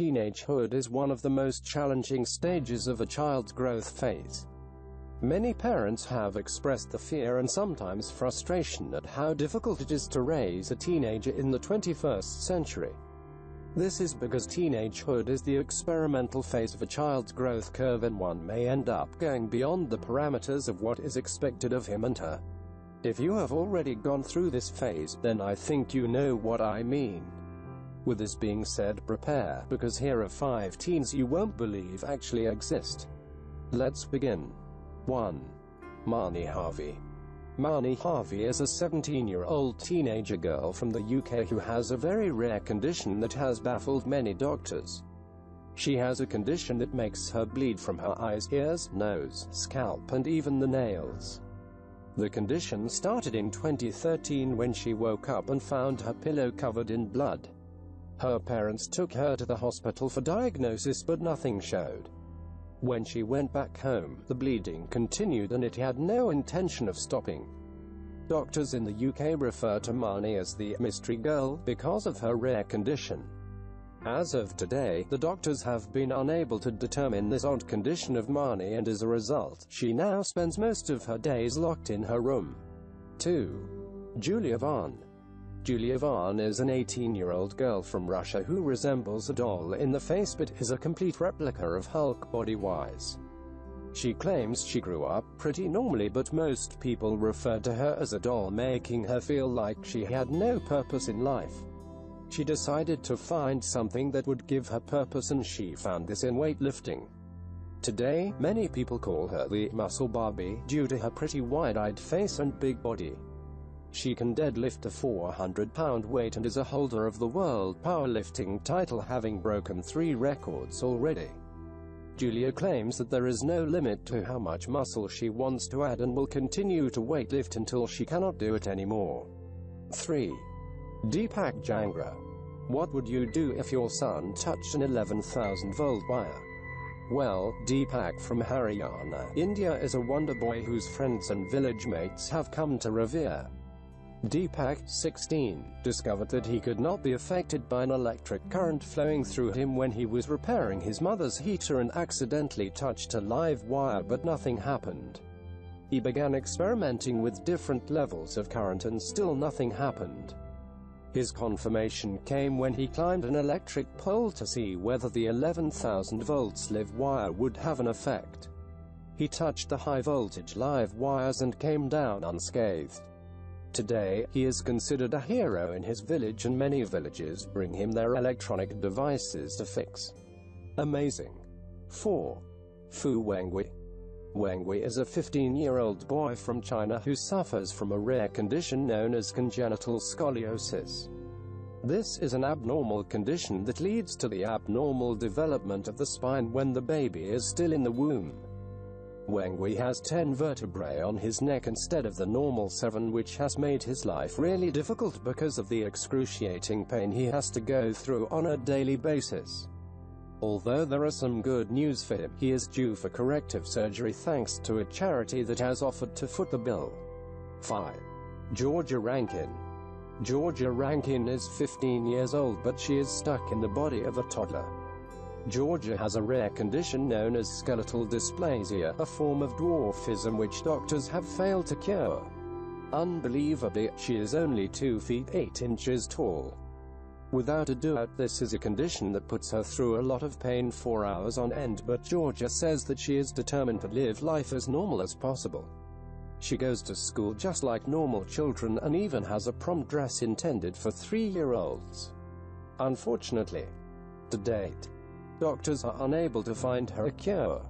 teenagehood is one of the most challenging stages of a child's growth phase. Many parents have expressed the fear and sometimes frustration at how difficult it is to raise a teenager in the 21st century. This is because teenagehood is the experimental phase of a child's growth curve, and one may end up going beyond the parameters of what is expected of him and her. If you have already gone through this phase, then I think you know what I mean. With this being said, prepare, because here are 5 teens you won't believe actually exist. Let's begin. 1. Marni Harvey. Marni Harvey is a 17-year-old teenager girl from the UK who has a very rare condition that has baffled many doctors. She has a condition that makes her bleed from her eyes, ears, nose, scalp and even the nails. The condition started in 2013 when she woke up and found her pillow covered in blood. Her parents took her to the hospital for diagnosis, but nothing showed. When she went back home, the bleeding continued and it had no intention of stopping. Doctors in the UK refer to Marni as the mystery girl because of her rare condition. As of today, the doctors have been unable to determine this odd condition of Marni, and as a result, she now spends most of her days locked in her room. 2. Julia Vaughn. Julia Vaughn is an 18-year-old girl from Russia who resembles a doll in the face but is a complete replica of Hulk body-wise. She claims she grew up pretty normally, but most people refer to her as a doll, making her feel like she had no purpose in life. She decided to find something that would give her purpose, and she found this in weightlifting. Today, many people call her the Muscle Barbie due to her pretty wide-eyed face and big body. She can deadlift a 400-pound weight and is a holder of the world powerlifting title, having broken 3 records already. Julia claims that there is no limit to how much muscle she wants to add and will continue to weightlift until she cannot do it anymore. 3. Deepak. What would you do if your son touched an 11,000-volt wire? Well, Deepak from Haryana, India is a wonder boy whose friends and village mates have come to revere. Deepak, 16, discovered that he could not be affected by an electric current flowing through him when he was repairing his mother's heater and accidentally touched a live wire, but nothing happened. He began experimenting with different levels of current and still nothing happened. His confirmation came when he climbed an electric pole to see whether the 11,000 volts live wire would have an effect. He touched the high-voltage live wires and came down unscathed. Today, he is considered a hero in his village, and many villages bring him their electronic devices to fix. Amazing. 4. Fu Wengui. Wengui is a 15-year-old boy from China who suffers from a rare condition known as congenital scoliosis. This is an abnormal condition that leads to the abnormal development of the spine when the baby is still in the womb. Wengui has 10 vertebrae on his neck instead of the normal 7, which has made his life really difficult because of the excruciating pain he has to go through on a daily basis. Although there are some good news for him, he is due for corrective surgery thanks to a charity that has offered to foot the bill. 5. Georgia Rankin. Georgia Rankin is 15 years old, but she is stuck in the body of a toddler. Georgia has a rare condition known as skeletal dysplasia, a form of dwarfism which doctors have failed to cure. Unbelievably, she is only 2 feet 8 inches tall. Without a doubt, this is a condition that puts her through a lot of pain for hours on end, but Georgia says that she is determined to live life as normal as possible. She goes to school just like normal children and even has a prom dress intended for 3-year-olds. Unfortunately, to date, doctors are unable to find her a cure.